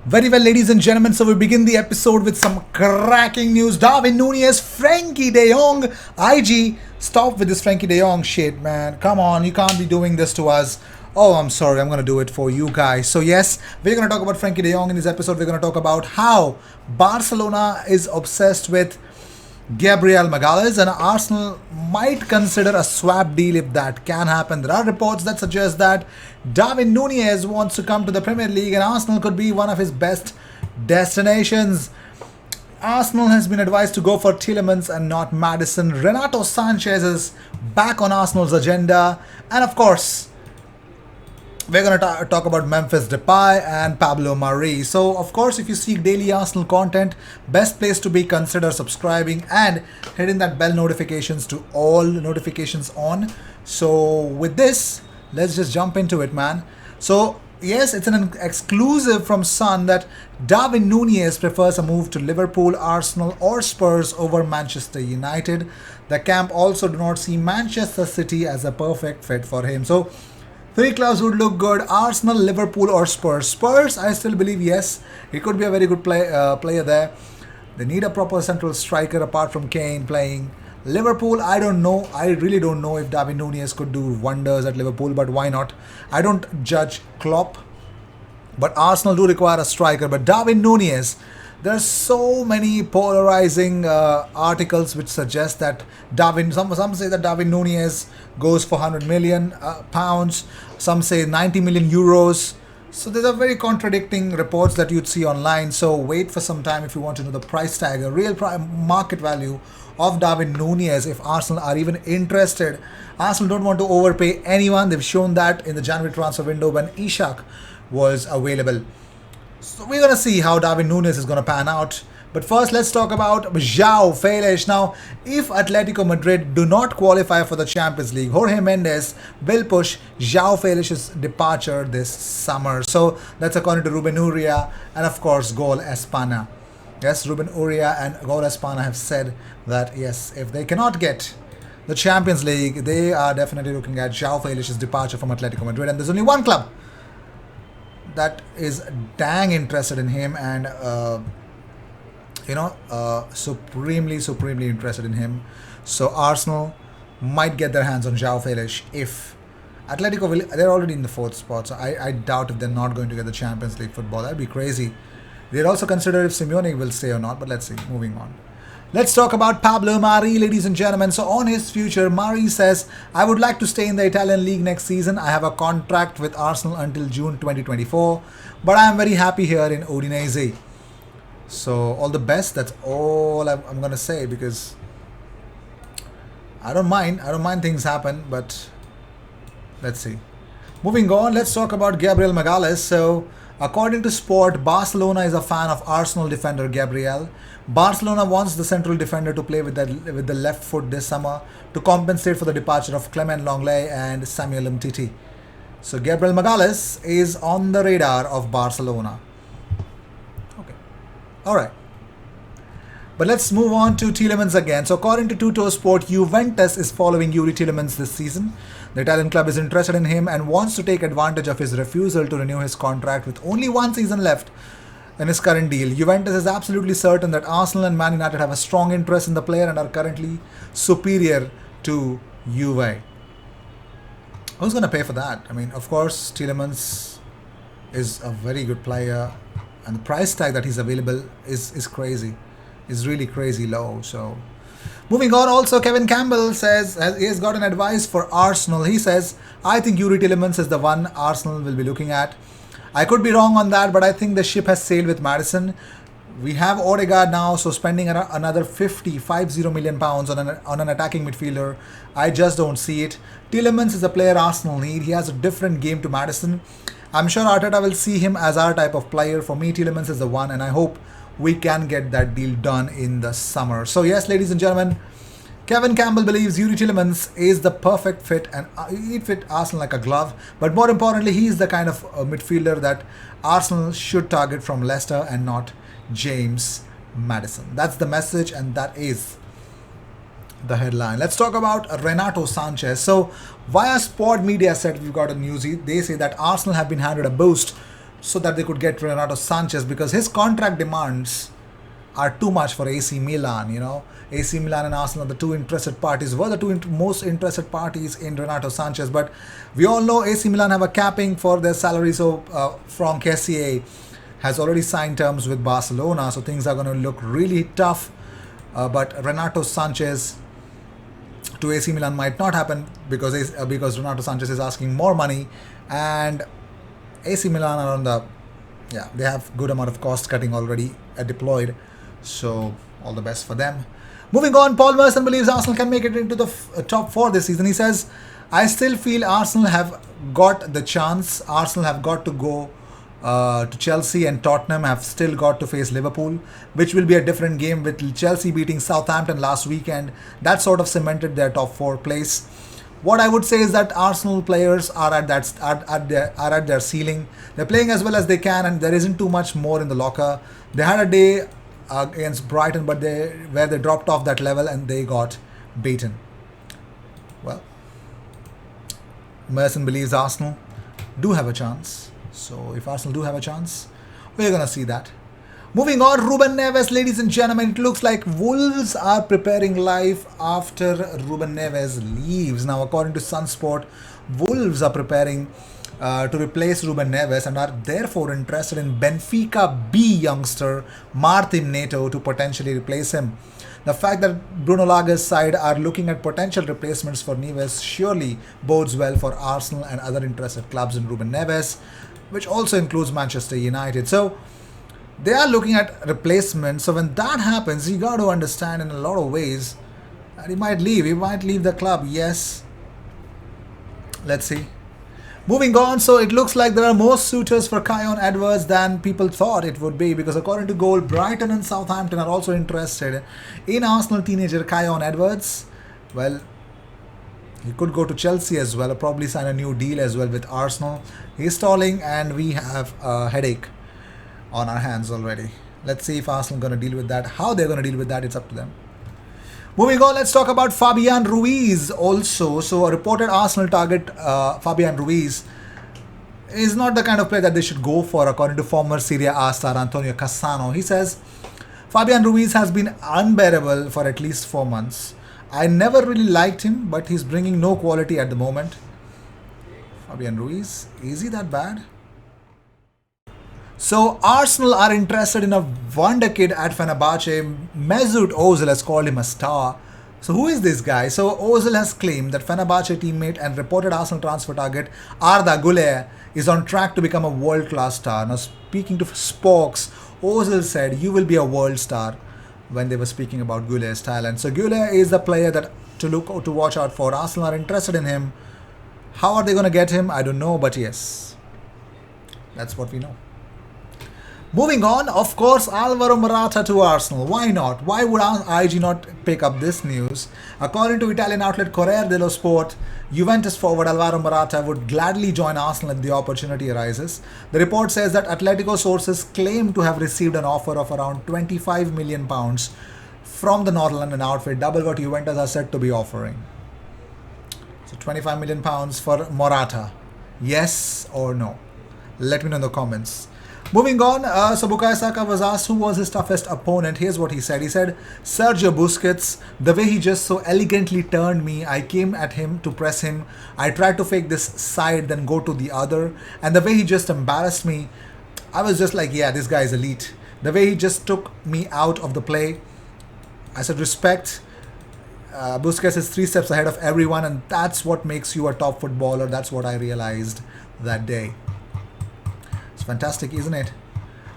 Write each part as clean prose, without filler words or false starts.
Very well, ladies and gentlemen. So we begin the episode with some cracking news. Darwin Nunez, Frankie De Jong, IG. Stop with this Frankie De Jong shit, man. Come on, you can't be doing this to us. Oh, I'm sorry. I'm gonna do it for you guys. So yes, we're gonna talk about Frankie De Jong in this episode. We're gonna talk about how Barcelona is obsessed with Gabriel Magalhaes, and Arsenal might consider a swap deal if that can happen. There are reports that suggest that Darwin Nunez wants to come to the Premier League and Arsenal could be one of his best destinations. Arsenal has been advised to go for Tielemans and not Maddison. Renato Sanchez is back on Arsenal's agenda, and of course, we're going to talk about Memphis Depay and Pablo Mari. So, of course, if you seek daily Arsenal content, best place to be, consider subscribing and hitting that bell notifications to all notifications on. So, with this, let's just jump into it, man. So, yes, it's an exclusive from Sun that Darwin Nunez prefers a move to Liverpool, Arsenal or Spurs over Manchester United. The camp also do not see Manchester City as a perfect fit for him. So, three clubs would look good: Arsenal, Liverpool or Spurs. Spurs, I still believe, yes, he could be a very good player there. They need a proper central striker apart from Kane playing. Liverpool, I don't know. I really don't know if Darwin Nunez could do wonders at Liverpool, but why not? I don't judge Klopp, but Arsenal do require a striker. But Darwin Nunez, there's so many polarizing articles which suggest that some say that Darwin Nunez goes for 100 million pounds, some say 90 million euros. So there's a very contradicting reports that you'd see online. So wait for some time if you want to know the price tag, a real market value of Darwin Nunez if Arsenal are even interested. Arsenal don't want to overpay anyone. They've shown that in the January transfer window when Ishak was available. So we're going to see how Darwin Nunez is going to pan out. But first, let's talk about João Felix. Now, if Atletico Madrid do not qualify for the Champions League, Jorge Mendes will push João Felix's departure this summer. So that's according to Ruben Uria and of course Gol Espana. Yes, Ruben Uria and Gol Espana have said that yes, if they cannot get the Champions League, they are definitely looking at João Felix's departure from Atletico Madrid. And there's only one club that is dang interested in him and supremely interested in him. So Arsenal might get their hands on João Felix if Atletico will. They're already in the fourth spot, so I doubt if they're not going to get the Champions League football. That'd be crazy. They'd also consider if Simeone will stay or not, but let's see. Moving on. Let's talk about Pablo Mari, ladies and gentlemen. So on his future, Mari says, I would like to stay in the Italian league next season. I have a contract with Arsenal until June 2024, but I am very happy here in Udinese. So all the best. That's all I'm going to say, because I don't mind things happen, but let's see. Moving on, let's talk about Gabriel Magalhaes. So according to Sport, Barcelona is a fan of Arsenal defender Gabriel. Barcelona wants the central defender to play with the left foot this summer to compensate for the departure of Clement Lenglet and Samuel Umtiti. So Gabriel Magalhaes is on the radar of Barcelona. Okay. Alright. But let's move on to Tielemans again. So according to Tutto Sport, Juventus is following Yuri Tielemans this season. The Italian club is interested in him and wants to take advantage of his refusal to renew his contract with only one season left in his current deal. Juventus is absolutely certain that Arsenal and Man United have a strong interest in the player and are currently superior to Juve. Who's going to pay for that? I mean, of course, Tielemans is a very good player, and the price tag that he's available is crazy. Is really crazy low. So moving on, also Kevin Campbell says he has got an advice for Arsenal. He says, I think Yuri Tielemans is the one Arsenal will be looking at. I could be wrong on that, but I think the ship has sailed with Maddison. We have Odegaard now, so spending another 50 million pounds on an attacking midfielder, I just don't see it. Tielemans is a player Arsenal need. He has a different game to Maddison. I'm sure Arteta will see him as our type of player. For me, Tielemans is the one, and I hope we can get that deal done in the summer. So yes, ladies and gentlemen, Kevin Campbell believes Yuri Tielemans is the perfect fit and he'd fit Arsenal like a glove. But more importantly, he is the kind of midfielder that Arsenal should target from Leicester and not James Maddison. That's the message, and that is the headline. Let's talk about Renato Sanchez. So via Sport Media said we've got a news. They say that Arsenal have been handed a boost so that they could get Renato Sanchez, because his contract demands are too much for AC Milan. AC Milan and Arsenal are the two interested parties, were the two most interested parties in Renato Sanchez. But we all know AC Milan have a capping for their salary, so Franck Kessié has already signed terms with Barcelona, so things are going to look really tough. But Renato Sanchez to AC Milan might not happen because Renato Sanchez is asking more money, and AC Milan are on they have good amount of cost cutting already deployed, so all the best for them. Moving on, Paul Merson believes Arsenal can make it into the top 4 this season. He says, I still feel Arsenal have got the chance. Arsenal have got to go to Chelsea, and Tottenham have still got to face Liverpool, which will be a different game, with Chelsea beating Southampton last weekend. That sort of cemented their top 4 place. What I would say is that Arsenal players are at their ceiling. They're playing as well as they can, and there isn't too much more in the locker. They had a day against Brighton, but they dropped off that level and they got beaten. Well, Merson believes Arsenal do have a chance. So if Arsenal do have a chance, we're going to see that. Moving on, Ruben Neves, ladies and gentlemen, it looks like Wolves are preparing life after Ruben Neves leaves. Now, according to Sunsport, Wolves are preparing to replace Ruben Neves and are therefore interested in Benfica B youngster Martin Neto to potentially replace him. The fact that Bruno Lage's side are looking at potential replacements for Neves surely bodes well for Arsenal and other interested clubs in Ruben Neves, which also includes Manchester United. So they are looking at replacements. So when that happens, you got to understand in a lot of ways that he might leave. He might leave the club. Yes. Let's see. Moving on, so it looks like there are more suitors for Kyon Edwards than people thought it would be, because according to Goal, Brighton and Southampton are also interested in Arsenal teenager Kyon Edwards. Well, he could go to Chelsea as well, or probably sign a new deal as well with Arsenal. He's stalling and we have a headache on our hands already. Let's see if Arsenal are going to deal with that. How they're going to deal with that, it's up to them. Moving on, let's talk about Fabian Ruiz also. So a reported Arsenal target, Fabian Ruiz, is not the kind of player that they should go for, according to former Serie A star Antonio Cassano. He says, Fabian Ruiz has been unbearable for at least 4 months. I never really liked him, but he's bringing no quality at the moment. Fabian Ruiz, is he that bad? So Arsenal are interested in a wonder kid at Fenerbahce. Mesut Ozil has called him a star. So who is this guy? So Ozil has claimed that Fenerbahce teammate and reported Arsenal transfer target Arda Güler is on track to become a world-class star. Now, speaking to Spokes, Ozil said, "You will be a world star," when they were speaking about Güler's talent. So Güler is the player that to watch out for. Arsenal are interested in him. How are they going to get him? I don't know, but yes, that's what we know. Moving on, of course, Alvaro Morata to Arsenal. Why not? Why would IG not pick up this news? According to Italian outlet Corriere dello Sport, Juventus forward Alvaro Morata would gladly join Arsenal if the opportunity arises. The report says that Atletico sources claim to have received an offer of around £25 million from the North London outfit, double what Juventus are said to be offering. So £25 million for Morata. Yes or no? Let me know in the comments. Moving on, so Bukayo Saka was asked who was his toughest opponent. Here's what he said. He said, Sergio Busquets, the way he just so elegantly turned me, I came at him to press him. I tried to fake this side, then go to the other. And the way he just embarrassed me, I was just like, yeah, this guy is elite. The way he just took me out of the play, I said, respect. Busquets is 3 steps ahead of everyone, and that's what makes you a top footballer. That's what I realized that day. Fantastic, isn't it?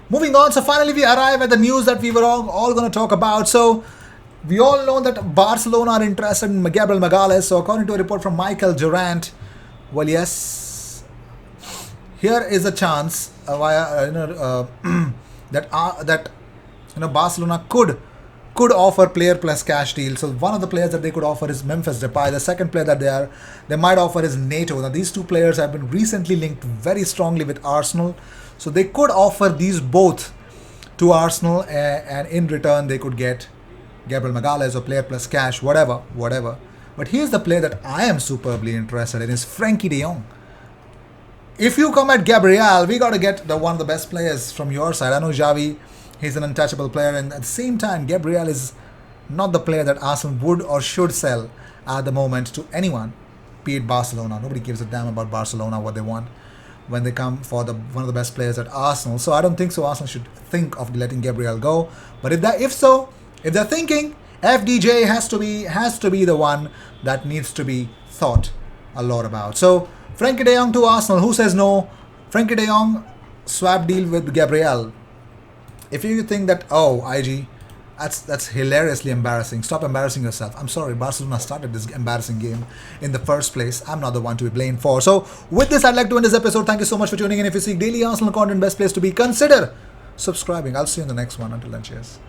Moving on, so finally we arrive at the news that we were all going to talk about. So we all know that Barcelona are interested in Gabriel Magalhaes. So according to a report from Michael Durant, well, yes, here is a chance that Barcelona could offer player plus cash deal. So one of the players that they could offer is Memphis Depay. The second player that they might offer is Neto. Now these two players have been recently linked very strongly with Arsenal. So they could offer these both to Arsenal, and in return they could get Gabriel Magalhaes or player plus cash, whatever. But here's the player that I am superbly interested in, is Frenkie de Jong. if you come at Gabriel, we got to get one of the best players from your side. I know Xavi, he's an untouchable player, and at the same time, Gabriel is not the player that Arsenal would or should sell at the moment to anyone, be it Barcelona. Nobody gives a damn about Barcelona, what they want when they come for one of the best players at Arsenal. So I don't think so. Arsenal should think of letting Gabriel go. But if they're thinking, FDJ has to be the one that needs to be thought a lot about. So Frenkie de Jong to Arsenal. Who says no? Frenkie de Jong swap deal with Gabriel. If you think that, oh, IG, that's hilariously embarrassing. Stop embarrassing yourself. I'm sorry, Barcelona started this embarrassing game in the first place. I'm not the one to be blamed for. So with this, I'd like to end this episode. Thank you so much for tuning in. If you seek daily Arsenal content, best place to be, consider subscribing. I'll see you in the next one. Until then, cheers.